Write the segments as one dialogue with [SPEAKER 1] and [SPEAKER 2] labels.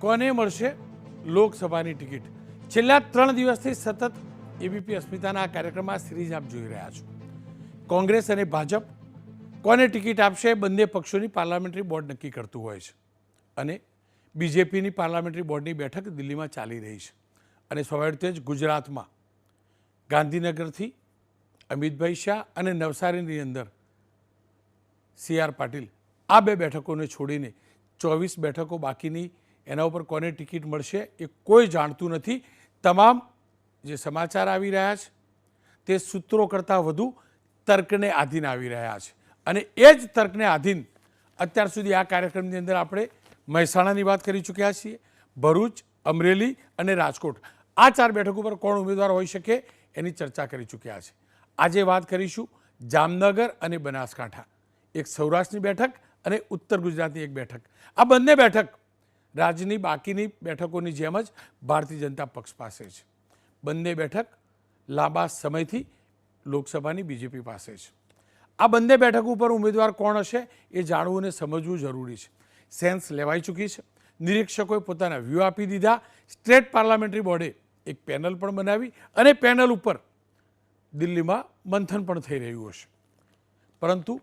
[SPEAKER 1] કોને મળશે લોકસભાની ટિકિટ? છેલ્લા 3 દિવસથી સતત એબીપી અસ્મિતાના આ કાર્યક્રમમાં સિરીઝ આપ જોઈ રહ્યા છો. કોંગ્રેસ અને ભાજપ કોને ટિકિટ આપશે બંને પક્ષોની પાર્લામેન્ટરી બોર્ડ નક્કી કરતું હોય છે અને બીજેપીની પાર્લામેન્ટરી બોર્ડની બેઠક દિલ્હીમાં ચાલી રહી છે અને સ્વાભાવિક રીતે જ ગુજરાતમાં ગાંધીનગરથી અમિતભાઈ શાહ અને નવસારીની અંદર CR પાટીલ આ 2 બેઠકોને છોડીને 24 બેઠકો બાકીની એના ઉપર કોને ટિકિટ મળશે એ કોઈ જાણતું નથી. તમામ જે સમાચાર આવી રહ્યા છે તે સૂત્રો કરતાં વધુ તર્કને આધીન આવી રહ્યા છે અને એ જ તર્કને આધીન અત્યાર સુધી આ કાર્યક્રમની અંદર આપણે મહેસાણાની વાત કરી ચૂક્યા છીએ, ભરૂચ, અમરેલી અને રાજકોટ આ 4 બેઠકો પર કોણ ઉમેદવાર હોઈ શકે એની ચર્ચા કરી ચૂક્યા છે. આજે વાત કરીશું જામનગર અને બનાસકાંઠા, એક સૌરાષ્ટ્રની બેઠક અને ઉત્તર ગુજરાતની એક બેઠક. આ બંને બેઠક રાજ્યની બાકીની બેઠકોની જેમ જ ભારતીય જનતા પક્ષ પાસે છે. બંને બેઠક લાંબા સમયથી લોકસભાની બીજેપી પાસે છે. આ બંને બેઠક ઉપર ઉમેદવાર કોણ હશે એ જાણવું અને સમજવું જરૂરી છે. સેન્સ લેવાઈ ચૂકી છે, નિરીક્ષકોએ પોતાના વ્યૂ આપી દીધા. સ્ટેટ પાર્લામેન્ટરી બોર્ડે એક પેનલ પણ બનાવી અને પેનલ ઉપર દિલ્હીમાં મંથન પણ થઈ રહ્યું હશે. પરંતુ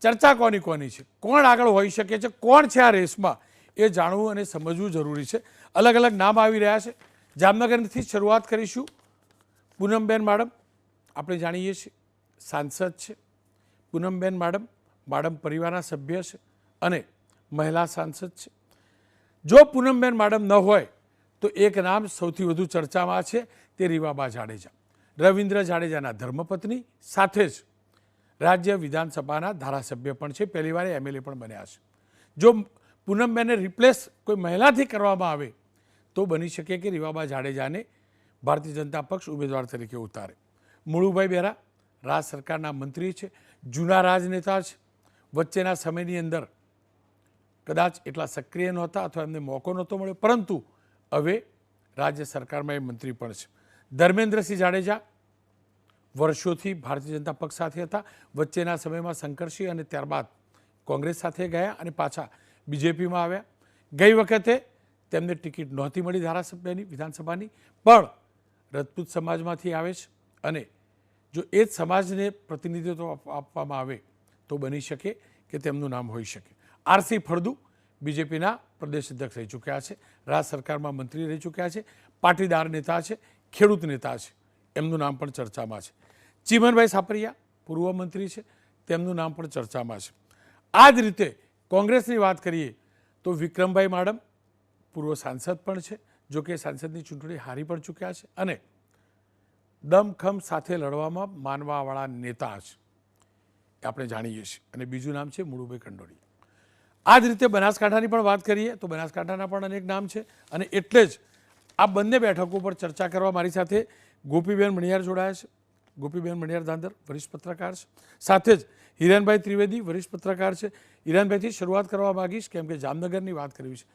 [SPEAKER 1] ચર્ચા કોની છે, કોણ આગળ હોઈ શકે છે, કોણ છે આ રેસમાં એ જાણવું અને સમજવું જરૂરી છે. અલગ અલગ નામ આવી રહ્યા છે. જામનગરથી શરૂઆત કરીશું. પૂનમબેન માડમ આપણે જાણીએ છીએ સાંસદ છે. પૂનમબેન માડમ પરિવારના સભ્ય છે અને મહિલા સાંસદ છે. જો પૂનમબેન માડમ ન હોય તો એક નામ સૌથી વધુ ચર્ચામાં છે, તે રીવાબા જાડેજા, રવિન્દ્ર જાડેજાના ધર્મપત્ની, સાથે જ રાજ્ય વિધાનસભાના ધારાસભ્ય પણ છે, પહેલીવાર MLA પણ બન્યા છે. જો પૂનમબેનને રિપ્લેસ કોઈ મહિલાથી કરવામાં આવે તો બની શકે કે રીવાબા જાડેજાને ભારતીય જનતા પક્ષ ઉમેદવાર તરીકે ઉતારે. મુળુભાઈ બેરા રાજ સરકારના મંત્રી છે, જૂના રાજનેતા છે. વચ્ચેના સમયની અંદર કદાચ એટલા સક્રિય નહોતા અથવા એમને મોકો નહોતો મળ્યો, પરંતુ હવે રાજ્ય સરકારમાં એ મંત્રી પણ છે. ધર્મેન્દ્રસિંહ જાડેજા વર્ષોથી ભારતીય જનતા પક્ષ સાથે હતા. વચ્ચેના સમયમાં શંકરસિંહ અને ત્યારબાદ કોંગ્રેસ સાથે ગયા અને પાછા બીજેપીમાં આવ્યા. ગઈ વખતે તેમને ટિકિટ નહોતી મળી ધારાસભ્યની, વિધાનસભાની, પણ રજપૂત સમાજમાંથી આવે છે અને જો એ જ સમાજને પ્રતિનિધિત્વ આપવામાં આવે તો બની શકે કે તેમનું નામ હોઈ શકે. RC ફળદુ બીજેપીના પ્રદેશ અધ્યક્ષ રહી ચૂક્યા છે, રાજ સરકારમાં મંત્રી રહી ચૂક્યા છે, પાટીદાર નેતા છે, ખેડૂત નેતા છે, એમનું નામ પણ ચર્ચામાં છે. ચીમનભાઈ સાપરિયા પૂર્વ મંત્રી છે, તેમનું નામ પણ ચર્ચામાં છે. આ જ રીતે કોંગ્રેસની વાત કરીએ તો વિક્રમભાઈ માડમ પૂર્વ સાંસદ પણ છે, જો કે સાંસદની ચૂંટણી હારી પણ ચૂક્યા છે અને દમખમ સાથે લડવામાં માનવાવાળા નેતા છે, આપણે જાણીએ છીએ. અને બીજું નામ છે મુળુભાઈ કંડોળી. આ જ રીતે બનાસકાંઠાની પણ વાત કરીએ તો બનાસકાંઠાના પણ અનેક નામ છે અને એટલે જ આ બંને બેઠકો પર ચર્ચા કરવા મારી સાથે ગોપીબેન મણિયાર જોડાયા છે. ગોપીબેન મણિયાર ધાંધર વરિષ્ઠ પત્રકાર છે, સાથે જ હિરેનભાઈ ત્રિવેદી વરિષ્ઠ પત્રકાર છે. હિરેનભાઈથી શરૂઆત કરવા માગીશ કેમ કે જામનગરની વાત કરવી છે.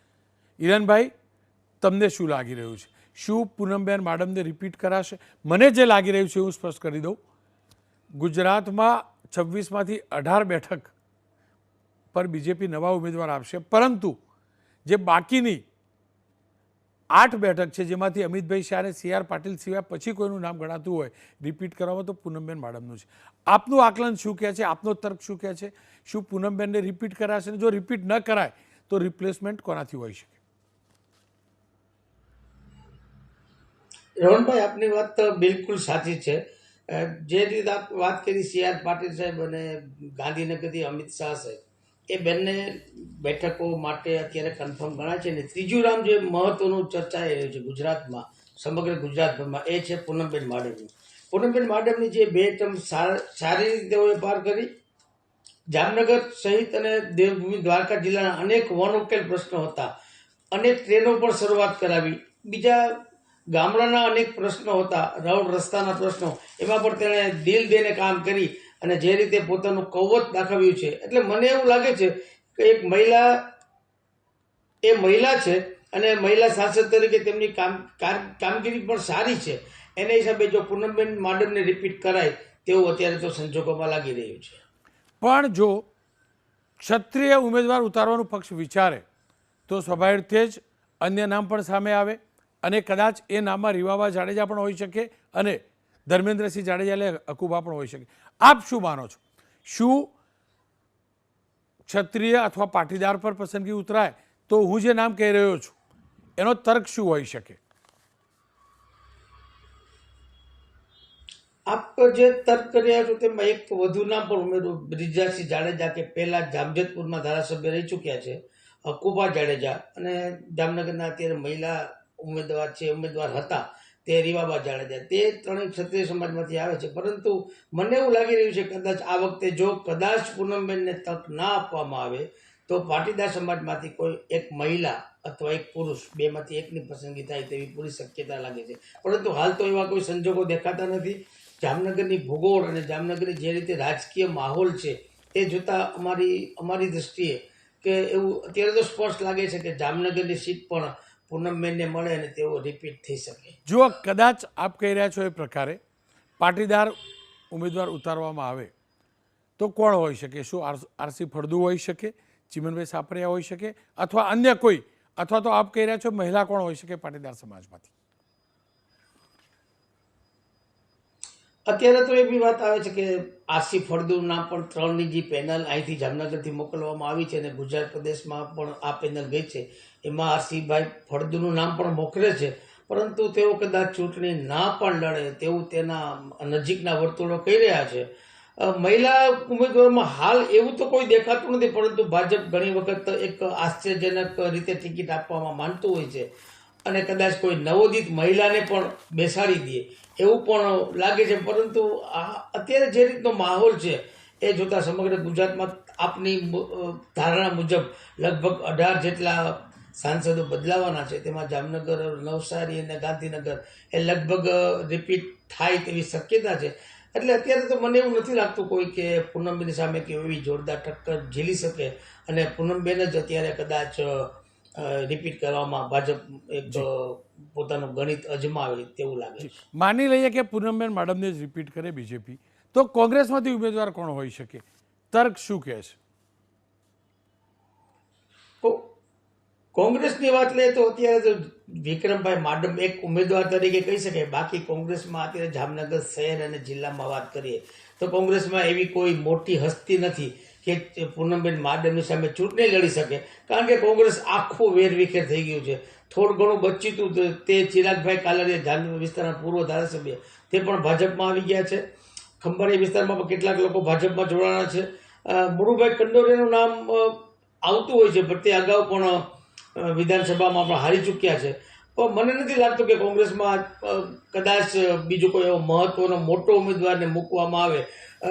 [SPEAKER 1] હિરેનભાઈ, તમને શું લાગી રહ્યું છે? શું પૂનમબેન માડમને રિપીટ કરાશે? મને જે લાગી રહ્યું છે હું સ્પષ્ટ કરી દઉં, ગુજરાતમાં 26માંથી 18 બેઠક પર બીજેપી નવા ઉમેદવાર આપશે, પરંતુ જે બાકીની 8 બેઠક છે જેમાંથી અમિતભાઈ શાહ અને CR પાટીલ સિવાય પછી કોઈનું નામ ગણાતું હોય રિપીટ કરવામાં તો પૂનમબેન માડમનું છે. આપનું આકલન શું કહે છે? આપનો તર્ક શું કહે છે? શું પૂનમબેનને રિપીટ કરાશે? જો રિપીટ ન કરાય તો રિપ્લેસમેન્ટ કોનાથી હોઈ શકે?
[SPEAKER 2] રોહનભાઈ, આપની વાત તો બિલકુલ સાચી છે. જે રીતે આપ વાત કરી CR પાટીલ સાહેબ અને ગાંધીનગરથી અમિત શાહ સાહેબ, એ બંને બેઠકો માટે અત્યારે કન્ફર્મ ગણાય છે. ને ત્રીજું નામ જે મહત્વનું ચર્ચાઈ રહ્યું છે ગુજરાતમાં, સમગ્ર ગુજરાતભરમાં, એ છે પૂનમબેન માડમનું. પૂનમબેન માડમની જે 2 ટર્મ સારી રીતે તેઓએ પાર કરી. જામનગર સહિત અને દેવભૂમિ દ્વારકા જિલ્લાના અનેક વનઉકેલ પ્રશ્નો હતા, અનેક ટ્રેનો પણ શરૂઆત કરાવી. બીજા ગામડાના અનેક પ્રશ્નો હતા, રોડ રસ્તાના પ્રશ્નો, એમાં પણ તેણે દિલ દઈને કામ કરી અને જે રીતે પોતાનું કૌવત દાખવ્યું છે. એટલે મને એવું લાગે છે કે એક મહિલા છે અને મહિલા સાંસદ તરીકે તેમની કામગીરી પણ સારી છે. એના હિસાબે જો પૂનમબેન માડમને રિપીટ કરાય તેવું અત્યારે તો સંજોગોમાં લાગી રહ્યું છે.
[SPEAKER 1] પણ જો ક્ષત્રિય ઉમેદવાર ઉતારવાનું પક્ષ વિચારે તો સ્વાભાવિક રીતે જ અન્ય નામ પણ સામે આવે અને કદાચ એ નામમાં રીવાબા જાડેજા પણ હોઈ શકે અને ધર્મેન્દ્રસિંહ જાડેજા એટલે અકુબા પણ હોઈ શકે. આપ શું માનો છો? શું ક્ષત્રિય અથવા પાટીદાર પર પસંદગી ઉતરાય તો હું જે નામ કહી રહ્યો છું એનો તર્ક શું હોઈ શકે?
[SPEAKER 2] આપ જે તર્ક કર્યા છો તેમાં એક વધુ નામ પણ ઉમેરું, બ્રિજરાજસિંહ જાડેજા, કે પહેલા જામજેતપુરના ધારાસભ્ય રહી ચૂક્યા છે, અકુબા જાડેજા, અને જામનગરના અત્યારે મહિલા ઉમેદવાર હતા તે રીવાબા જાડેજા. તે ત્રણેય ક્ષત્રિય સમાજમાંથી આવે છે. પરંતુ મને એવું લાગી રહ્યું છે કદાચ આ વખતે જો કદાચ પૂનમબેનને તક ના આપવામાં આવે તો પાટીદાર સમાજમાંથી કોઈ એક મહિલા અથવા એક પુરુષ, બેમાંથી એકની પસંદગી થાય તેવી પૂરી શક્યતા લાગે છે. પરંતુ હાલ તો એવા કોઈ સંજોગો દેખાતા નથી. જામનગરની ભૂગોળ અને જામનગરની જે રીતે રાજકીય માહોલ છે એ જોતા અમારી દૃષ્ટિએ કે એવું અત્યારે તો સ્પષ્ટ લાગે છે કે જામનગરની સીટ પણ પૂનમબેનને મળે અને તેઓ રિપીટ થઈ શકે.
[SPEAKER 1] જો કદાચ આપ કહી રહ્યા છો એ પ્રકારે પાટીદાર ઉમેદવાર ઉતારવામાં આવે તો કોણ હોઈ શકે? શું આરસી ફળદુ હોઈ શકે, ચીમનભાઈ સાપરિયા હોઈ શકે, અથવા અન્ય કોઈ, અથવા તો આપ કહી રહ્યા છો મહિલા કોણ હોઈ શકે પાટીદાર સમાજમાંથી?
[SPEAKER 2] અત્યારે તો એવી વાત આવે છે કે આરસી ફળદુના પણ 3ની જે પેનલ અહીંથી જામનગરથી મોકલવામાં આવી છે અને ગુજરાત પ્રદેશમાં પણ આ પેનલ ગઈ છે, એમાં આરસીભાઈ ફળદુનું નામ પણ મોકલે છે. પરંતુ તેઓ કદાચ ચૂંટણી ના પણ લડે તેવું તેના નજીકના વર્તુળો કહી રહ્યા છે. મહિલા ઉમેદવારોમાં હાલ એવું તો કોઈ દેખાતું નથી, પરંતુ ભાજપ ઘણી વખત એક આશ્ચર્યજનક રીતે ટિકિટ આપવામાં માનતું હોય છે અને કદાચ કોઈ નવોદિત મહિલાને પણ બેસાડી દે એવું પણ લાગે છે. પરંતુ અત્યારે જે રીતનો માહોલ છે એ જોતા સમગ્ર ગુજરાતમાં આપની ધારણા મુજબ લગભગ 18 જેટલા સાંસદો બદલાવાના છે. તેમાં જામનગર, નવસારી અને ગાંધીનગર એ લગભગ રિપીટ થાય તેવી શક્યતા છે. એટલે અત્યારે તો મને એવું નથી લાગતું કોઈ કે પૂનમબેન સામે કે એવી જોરદાર ટક્કર ઝીલી શકે અને પૂનમબેન જ અત્યારે કદાચ રિપીટ કરવામાં ભાજપ એક પોતાનું ગણિત અજમાવે તેવું લાગે છે.
[SPEAKER 1] માની લઈએ કે પૂનમબેન માડમને જ રિપીટ કરે બીજેપી, તો કોંગ્રેસમાંથી ઉમેદવાર કોણ હોઈ શકે? તર્ક શું કહે છે?
[SPEAKER 2] તો કોંગ્રેસની વાત લઈએ તો અત્યારે તો વિક્રમભાઈ માડમ એક ઉમેદવાર તરીકે કહી શકાય. બાકી કોંગ્રેસમાં અત્યારે જામનગર શહેર અને જિલ્લામાં વાત કરીએ તો કોંગ્રેસમાં એવી કોઈ મોટી હસ્તી નથી કે પૂનમબેન માડમની સામે ચૂંટણી લડી શકે. કારણ કે કોંગ્રેસ આખું વેરવિખેર થઈ ગયું છે. થોડું ઘણું બચ્યું હતું તે ચિરાગભાઈ કાલરિયા જામનગર વિસ્તારના પૂર્વ ધારાસભ્ય, તે પણ ભાજપમાં આવી ગયા છે. ખંભાળિયા વિસ્તારમાં પણ કેટલાક લોકો ભાજપમાં જોડાણા છે. મુરુભાઈ કંડોરિયાનું નામ આવતું હોય છે, પણ તે અગાઉ પણ વિધાનસભામાં પણ હારી ચૂક્યા છે. પણ મને નથી લાગતું કે કોંગ્રેસમાં કદાચ બીજો કોઈ એવો મહત્વનો મોટો ઉમેદવારને મૂકવામાં આવે.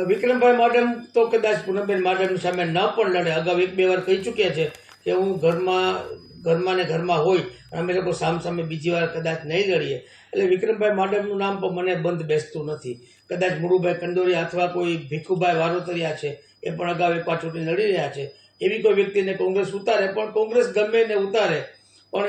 [SPEAKER 2] વિક્રમભાઈ માડમ તો કદાચ પૂનમબેન માડમની સામે ન પણ લડે. અગાઉ 1-2 વાર કહી ચૂક્યા છે કે હું ઘરમાં હોય અને અમે લોકો સામસામે બીજી વાર કદાચ નહીં લડીએ. એટલે વિક્રમભાઈ માડમનું નામ પણ મને બંધ બેસતું નથી. કદાચ મુરુભાઈ કંડોરિયા અથવા કોઈ ભીખુભાઈ વારોતરિયા છે, એ પણ અગાઉ એકવાર ચૂંટણી લડી રહ્યા છે. એવી કોઈ વ્યક્તિને કોંગ્રેસ ઉતારે, પણ કોંગ્રેસ ગમે એને ઉતારે પણ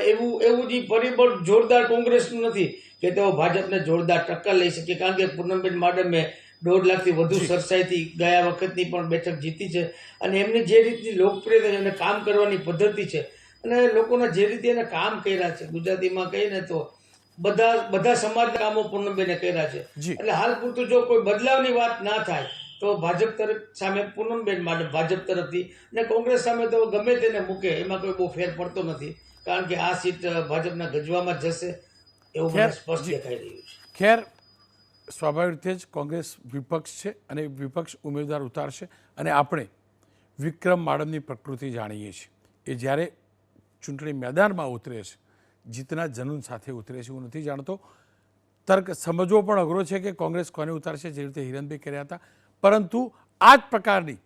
[SPEAKER 2] એવું જે પરિબળ જોરદાર કોંગ્રેસનું નથી કે તેઓ ભાજપને જોરદાર ટક્કર લઈ શકે. કારણ કે પૂનમબેન માડમે 1.5 લાખથી વધુ સરસાઈથી ગયા વખતની પણ બેઠક જીતી છે અને એમની જે રીતની લોકપ્રિયતા અને કામ કરવાની પદ્ધતિ છે અને લોકોના જે રીતે એને કામ કર્યા છે, ગુજરાતીમાં કહીએ ને તો બધા સમાજના કામો પૂનમબેને કર્યા છે. એટલે હાલ પૂરતું જો કોઈ બદલાવની વાત ના થાય તો ભાજપ તરફ સામે પૂનમબેન માડમ ભાજપ તરફથી, અને કોંગ્રેસ સામે તો ગમે તેને મૂકે એમાં કોઈ બહુ ફેર પડતો નથી. કારણ કે આ સીટ ભાજપના ગજવામાં જશે એવું મને સ્પષ્ટ દેખાઈ રહ્યું છે.
[SPEAKER 1] ખેર, સ્વાભાવિક રીતે જ કોંગ્રેસ વિપક્ષ છે અને વિપક્ષ ઉમેદવાર ઉતારશે અને આપણે વિક્રમ માડમની પ્રકૃતિ જાણીએ છીએ. એ જ્યારે ચૂંટણી મેદાનમાં ઉતરે છે, જીતના જનૂન સાથે ઉતરે છે. હું નથી જાણતો, તર્ક સમજવો પણ અઘરો છે કે કોંગ્રેસ કોને ઉતારશે, જે રીતે હિરણભાઈ કર્યા હતા. પરંતુ આ જ પ્રકારની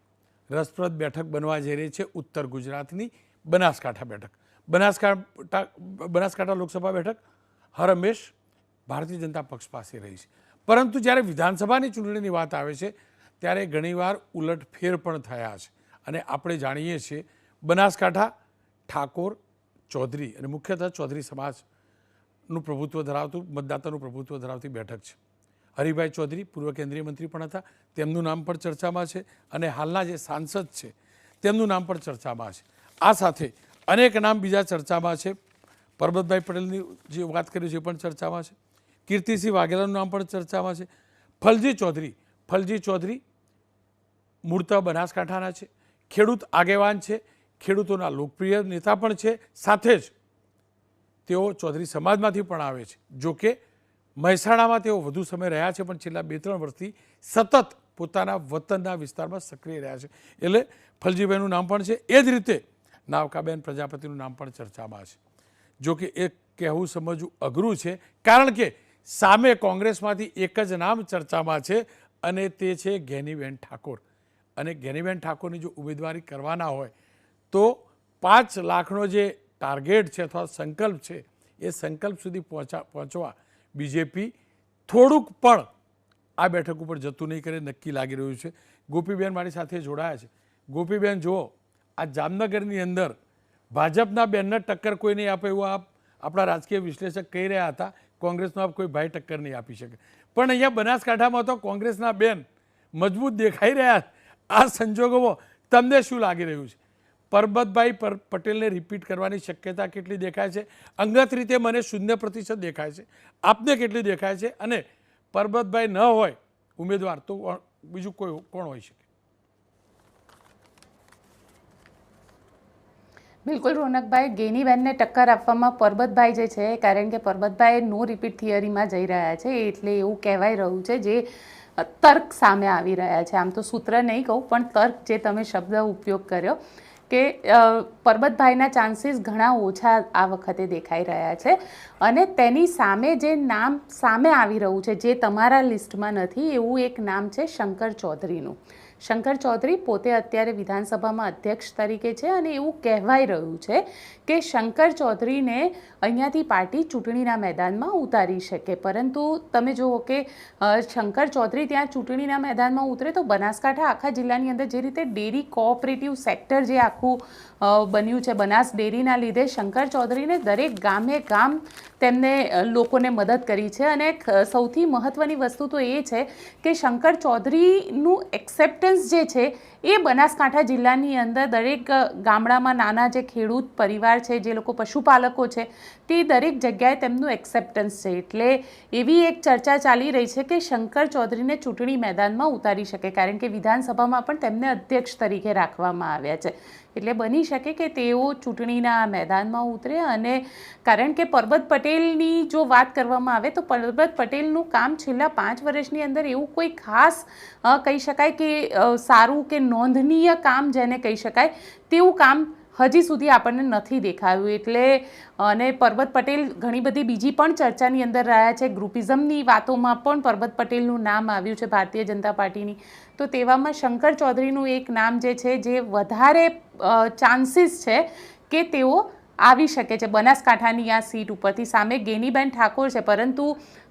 [SPEAKER 1] રસપ્રદ બેઠક બનવા જઈ રહી છે ઉત્તર ગુજરાતની બનાસકાંઠા બેઠક. બનાસકાંઠા લોકસભા બેઠક હર હંમેશ ભારતીય જનતા પક્ષ પાસે રહી છે. પરંતુ જ્યારે વિધાનસભાની ચૂંટણીની વાત આવે છે ત્યારે ઘણીવાર ઉલટફેર પણ થયા છે અને આપણે જાણીએ છીએ બનાસકાંઠા ઠાકોર, ચૌધરી અને મુખ્યતઃ ચૌધરી સમાજનું પ્રભુત્વ ધરાવતું, મતદાતાનું પ્રભુત્વ ધરાવતી બેઠક છે. હરિભાઈ ચૌધરી પૂર્વ કેન્દ્રીય મંત્રી પણ હતા, તેમનું નામ પણ ચર્ચામાં છે અને હાલના જે સાંસદ છે તેમનું નામ પણ ચર્ચામાં છે. આ સાથે અનેક નામ બીજા ચર્ચામાં છે. પરબતભાઈ પટેલની જે વાત કરી છે એ પણ ચર્ચામાં છે, કીર્તિસિંહ વાઘેલાનું નામ પણ ચર્ચામાં છે, ફલજી ચૌધરી મૂળ તો બનાસકાંઠાના છે, ખેડૂત આગેવાન છે, ખેડૂતોના લોકપ્રિય નેતા પણ છે, સાથે જ તેઓ ચૌધરી સમાજમાંથી પણ આવે છે. જોકે મહેસાણામાં તેઓ વધુ સમય રહ્યા છે, પણ છેલ્લા 2-3 વર્ષથી સતત પોતાના વતનના વિસ્તારમાં સક્રિય રહ્યા છે. એટલે ફલજીભાઈનું નામ પણ છે. એ જ રીતે નાવકાબેન પ્રજાપતિનું નામ પણ ચર્ચામાં છે. જોકે એ કહેવું સમજવું અઘરું છે, કારણ કે સામે કોંગ્રેસમાંથી એક જ નામ ચર્ચામાં છે અને તે છે ગેનીબેન ઠાકોર. અને ગેનીબેન ઠાકોરની જો ઉમેદવારી કરવાના હોય તો 5 લાખનો જે ટાર્ગેટ છે અથવા સંકલ્પ છે એ સંકલ્પ સુધી પહોંચવા બીજેપી થોડુંક પણ આ બેઠક ઉપર જતું નહીં કરે નક્કી લાગી રહ્યું છે. ગોપીબેન મારી સાથે જોડાયા છે. ગોપીબેન જુઓ, આ જામનગરની અંદર ભાજપના બેનને ટક્કર કોઈ નહીં આપે એવું આપણા રાજકીય વિશ્લેષક કહી રહ્યા હતા. કોંગ્રેસનો કોઈ ભાઈ ટક્કર નહીં આપી શકે, પણ અહીંયા બનાસકાંઠામાં તો કોંગ્રેસના બેન મજબૂત દેખાઈ રહ્યા. આ સંજોગોમાં તમને શું લાગી રહ્યું છે? પરબતભાઈ પટેલને રિપીટ કરવાની શક્યતા કેટલી દેખાય છે? અંગત રીતે મને 0% દેખાય છે. આપને કેટલી દેખાય છે? અને પરબતભાઈ ન હોય ઉમેદવાર તો બીજું કોઈ કોણ હોઈ શકે?
[SPEAKER 3] બિલકુલ રોનકભાઈ, ગેનીબેનને ટક્કર આપવામાં પરબતભાઈ જે છે, કારણ કે પરબતભાઈ નો રિપીટ થિયરીમાં જઈ રહ્યા છે, એટલે એવું કહેવાય રહ્યું છે, જે તર્ક સામે આવી રહ્યા છે. આમ તો સૂત્ર નહીં કહું, પણ તર્ક જે તમે શબ્દ ઉપયોગ કર્યો કે પરબતભાઈના ચાન્સીસ ઘણા ઓછા આ વખતે દેખાઈ રહ્યા છે. અને તેની સામે જે નામ સામે આવી રહ્યું છે, જે તમારા લિસ્ટમાં નથી, એવું એક નામ છે શંકર ચૌધરીનું. શંકર ચૌધરી પોતે અત્યારે વિધાનસભામાં અધ્યક્ષ તરીકે છે અને એવું કહેવાય રહ્યું છે કે શંકર ચૌધરીને અહીંયાથી પાર્ટી ચૂંટણીના મેદાનમાં ઉતારી શકે. પરંતુ તમે જુઓ કે શંકર ચૌધરી ત્યાં ચૂંટણીના મેદાનમાં ઉતરે તો બનાસકાંઠા આખા જિલ્લાની અંદર જે રીતે ડેરી કોઓપરેટિવ સેક્ટર જે આખું બન્યું છે બનાસ ડેરીના લીધે, શંકર ચૌધરીને દરેક ગામે ગામ તેમને લોકોને મદદ કરી છે. અને સૌથી મહત્ત્વની વસ્તુ તો એ છે કે શંકર ચૌધરીનું એક્સેપ્ટન્સ જે છે એ બનાસકાંઠા જિલ્લાની અંદર દરેક ગામડામાં નાના જે ખેડૂત પરિવાર છે, જે લોકો પશુપાલકો છે, તે દરેક જગ્યાએ તેમનું એક્સેપ્ટન્સ છે. એટલે એવી એક ચર્ચા ચાલી રહી છે કે શંકર ચૌધરીને ચૂંટણી મેદાનમાં ઉતારી શકે, કારણ કે વિધાનસભામાં પણ તેમને અધ્યક્ષ તરીકે રાખવામાં આવ્યા છે. એટલે બની શકે કે તેઓ ચૂંટણીના મેદાનમાં ઉતરે. અને કારણ કે પરબત પટેલની જો વાત કરવામાં આવે તો પરબત પટેલનું કામ છેલ્લા 5 વર્ષની અંદર એવું કોઈ ખાસ કહી શકાય કે સારું કે નોંધનીય કામ જેને કહી શકાય તેવું કામ હજી સુધી આપણને નથી દેખાયું. એટલે અને પરબત પટેલ ઘણી બધી બીજી પણ ચર્ચાની અંદર રહ્યા છે. ગ્રુપિઝમની વાતોમાં પણ પરબત પટેલનું નામ આવ્યું છે ભારતીય જનતા પાર્ટીની. તો તેવામાં શંકર ચૌધરીનું એક નામ જે છે, જે વધારે ચાન્સીસ છે કે તેઓ આવી શકે છે બનાસકાંઠાની આ સીટ ઉપરથી. સામે ગેનીબેન ઠાકોર છે, પરંતુ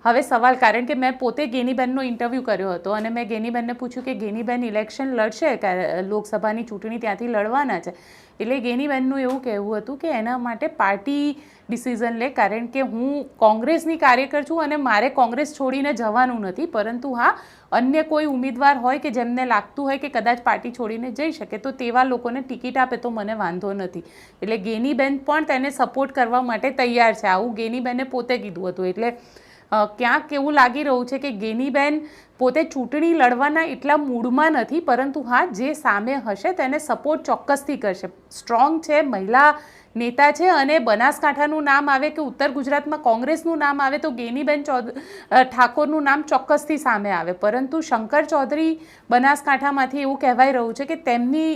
[SPEAKER 3] હવે સવાલ, કારણ કે મેં પોતે ગેનીબેનનો ઇન્ટરવ્યૂ કર્યો હતો અને મેં ગેનીબેનને પૂછ્યું કે ગેનીબેન ઇલેક્શન લડશે, લોકસભાની ચૂંટણી ત્યાંથી લડવાના છે. એટલે ગેનીબેનનું એવું કહેવું હતું કે એના માટે પાર્ટી ડિસિઝન લે, કારણ કે હું કોંગ્રેસની કાર્યકર છું અને મારે કોંગ્રેસ છોડીને જવાનું નથી. પરંતુ હા, અન્ય કોઈ ઉમેદવાર હોય કે જેમને લાગતું હોય કે કદાચ પાર્ટી છોડીને જઈ શકે તો તેવા લોકોને ટિકિટ આપે તો મને વાંધો નથી. એટલે ગેનીબેન પણ તેને સપોર્ટ કરવા માટે તૈયાર છે, આવું ગેનીબેને પોતે કીધું હતું. એટલે ક્યાંક એવું લાગી રહ્યું છે કે ગેનીબેન પોતે ચૂંટણી લડવાના એટલા મૂડમાં નથી, પરંતુ હા, જે સામે હશે તેને સપોર્ટ ચોક્કસથી કરશે. સ્ટ્રોંગ છે, મહિલા નેતા છે, અને બનાસકાંઠાનું નામ આવે કે ઉત્તર ગુજરાતમાં કોંગ્રેસનું નામ આવે તો ગેનીબેન ઠાકોરનું નામ ચોક્કસથી સામે આવે. પરંતુ શંકર ચૌધરી બનાસકાંઠામાંથી એવું કહેવાય રહ્યું છે કે તેમની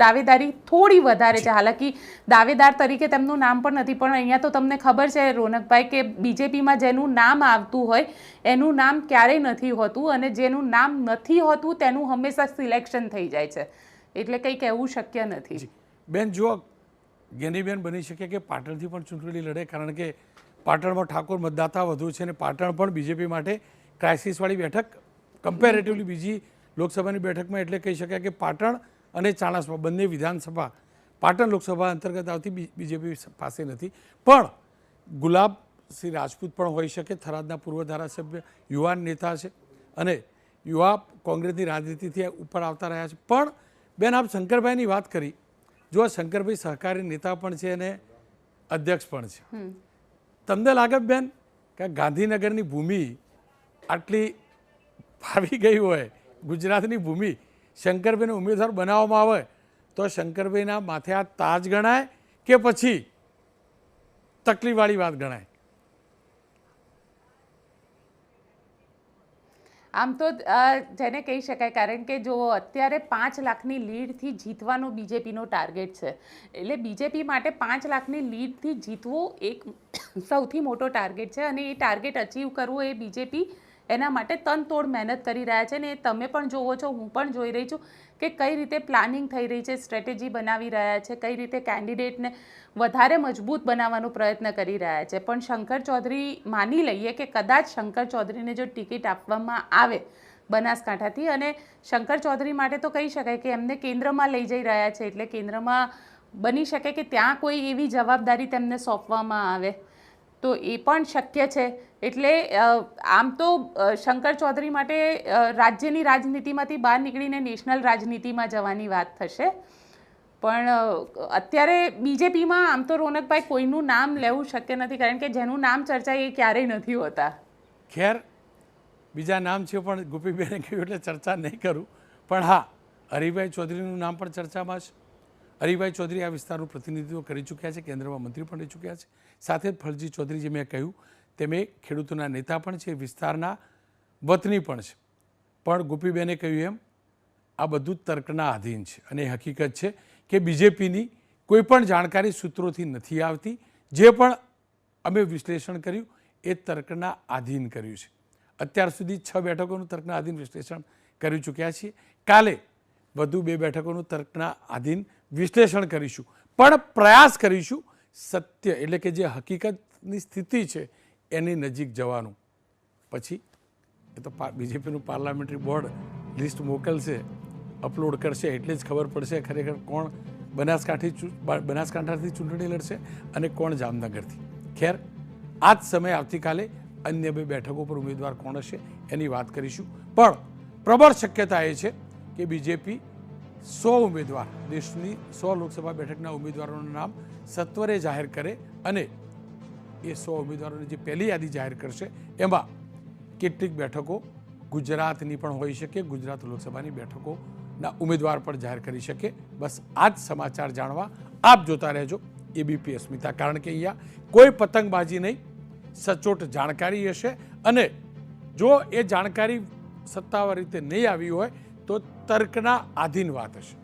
[SPEAKER 3] દાવેદારી થોડી વધારે છે. હાલાકી દાવેદાર તરીકે તેમનું નામ પણ નથી, પણ અહીંયા તો તમને ખબર છે રોનકભાઈ કે બીજેપીમાં જેનું નામ આવતું હોય એનું નામ ક્યારેય નથી હોતું, અને જેનું નામ નથી હોતું તેનું હંમેશા સિલેક્શન થઈ જાય છે. એટલે કંઈ કહેવું શક્ય નથી.
[SPEAKER 1] બેન, જો ગેનીબેન બની શકે કે પાટણથી પણ ચૂંટણી લડે, કારણ કે પાટણમાં ઠાકોર મતદાતા વધુ છે અને પાટણ પણ બીજેપી માટે ક્રાઇસિસવાળી બેઠક કમ્પેરેટિવલી બીજી લોકસભાની બેઠકમાં. એટલે કહી શકાય કે પાટણ અને ચાણસ્મા બંને વિધાનસભા પાટણ લોકસભા અંતર્ગત આવતી બીજેપી પાસે નથી. પણ ગુલાબસિંહ રાજપૂત પણ હોઈ શકે, થરાદના પૂર્વ ધારાસભ્ય, યુવાન નેતા છે અને યુવા કોંગ્રેસની રાજનીતિથી ઉપર આવતા રહ્યા છે. પણ બેન, આપ શંકરભાઈની વાત કરી, જો શંકરભાઈ સહકારી નેતા પણ છે અને અધ્યક્ષ પણ છે. તમને લાગે બેન કે ગાંધીનગરની ભૂમિ આટલી ફાવી ગઈ હોય, ગુજરાતની ભૂમિ શંકરભાઈને ઉમેદવાર બનાવવામાં આવે તો શંકરભાઈના માથે આ તાજ ગણાય કે પછી તકલીફવાળી વાત ગણાય?
[SPEAKER 3] આમ તો જેને કહી શકાય, કારણ કે જો અત્યારે 5 લાખની લીડથી જીતવાનો બીજેપીનો ટાર્ગેટ છે, એટલે બીજેપી માટે 5 લાખની લીડથી જીતવું એક સૌથી મોટો ટાર્ગેટ છે અને એ ટાર્ગેટ અચીવ કરવું એ બીજેપી એના માટે તનતોડ મહેનત કરી રહ્યા છે. ને તમે પણ જોવો છો, હું પણ જોઈ રહી છું કે કઈ રીતે પ્લાનિંગ થઈ રહી છે, સ્ટ્રેટેજી બનાવી રહ્યા છે, કઈ રીતે કેન્ડિડેટને વધારે મજબૂત બનાવવાનો પ્રયત્ન કરી રહ્યા છે. પણ શંકર ચૌધરી, માની લઈએ કે કદાચ શંકર ચૌધરીને જો ટિકિટ આપવામાં આવે બનાસકાંઠાથી, અને શંકર ચૌધરી માટે તો કહી શકાય કે એમને કેન્દ્રમાં લઈ જઈ રહ્યા છે, એટલે કેન્દ્રમાં બની શકે કે ત્યાં કોઈ એવી જવાબદારી તેમને સોંપવામાં આવે તો એ પણ શક્ય છે. એટલે આમ તો શંકર ચૌધરી માટે રાજ્યની રાજનીતિમાંથી બહાર નીકળીને નેશનલ રાજનીતિમાં જવાની વાત થશે. પણ અત્યારે બીજેપીમાં આમ તો રોનકભાઈ કોઈનું નામ લેવું શક્ય નથી, કારણ કે જેનું નામ ચર્ચાય એ ક્યારેય નથી હોતા.
[SPEAKER 1] ખેર, બીજા નામ છે પણ ગોપીબેને કહ્યું એટલે ચર્ચા નહીં કરું. પણ હા, હરિભાઈ ચૌધરીનું નામ પણ ચર્ચામાં છે. હરિભાઈ ચૌધરી આ વિસ્તારનું પ્રતિનિધિત્વ કરી ચૂક્યા છે, કેન્દ્રમાં મંત્રી પણ રહી ચૂક્યા છે. સાથે જ ફળજી ચૌધરી, જે મેં કહ્યું તેમ એ ખેડૂતોના નેતા પણ છે, વિસ્તારના વતની પણ છે. પણ ગોપીબેને કહ્યું એમ આ બધું તર્કના આધીન છે અને હકીકત છે કે બીજેપીની કોઈ પણ જાણકારી સૂત્રોથી નથી આવતી. જે પણ અમે વિશ્લેષણ કર્યું એ તર્કના આધીન કર્યું છે. અત્યાર સુધી 6 બેઠકોનું તર્કના આધીન વિશ્લેષણ કરી ચૂક્યા છીએ. કાલે વધુ 2 બેઠકોનું તર્કના આધીન વિશ્લેષણ કરીશું, પણ પ્રયાસ કરીશું સત્ય એટલે કે જે હકીકતની સ્થિતિ છે એની નજીક જવાનું. પછી એ તો બીજેપીનું પાર્લામેન્ટરી બોર્ડ લિસ્ટ મોકલશે, અપલોડ કરશે, એટલે જ ખબર પડશે ખરેખર કોણ બનાસકાંઠાથી ચૂંટણી લડશે અને કોણ જામનગરથી. ખેર, આ જ સમયે આવતીકાલે અન્ય 2 બેઠકો પર ઉમેદવાર કોણ હશે એની વાત કરીશું. પણ પ્રબળ શક્યતા એ છે કે બીજેપી 100 ઉમેદવાર, દેશની 100 લોકસભા બેઠકના ઉમેદવારોનું નામ સત્વરે જાહેર કરે અને એ 100 ઉમેદવારોની જે પહેલી યાદી જાહેર કરશે એમાં કેટલીક બેઠકો ગુજરાતની પણ હોઈ શકે, ગુજરાત લોકસભાની બેઠકોના ઉમેદવાર પણ જાહેર કરી શકે. બસ આ જ સમાચાર જાણવા આપ જોતા રહેજો એબીપી અસ્મિતા, કારણ કે અહીંયા કોઈ પતંગબાજી નહીં, સચોટ જાણકારી હશે. અને જો એ જાણકારી સત્તાવાર રીતે નહીં આવી હોય તો તર્કના આધીન વાત હશે.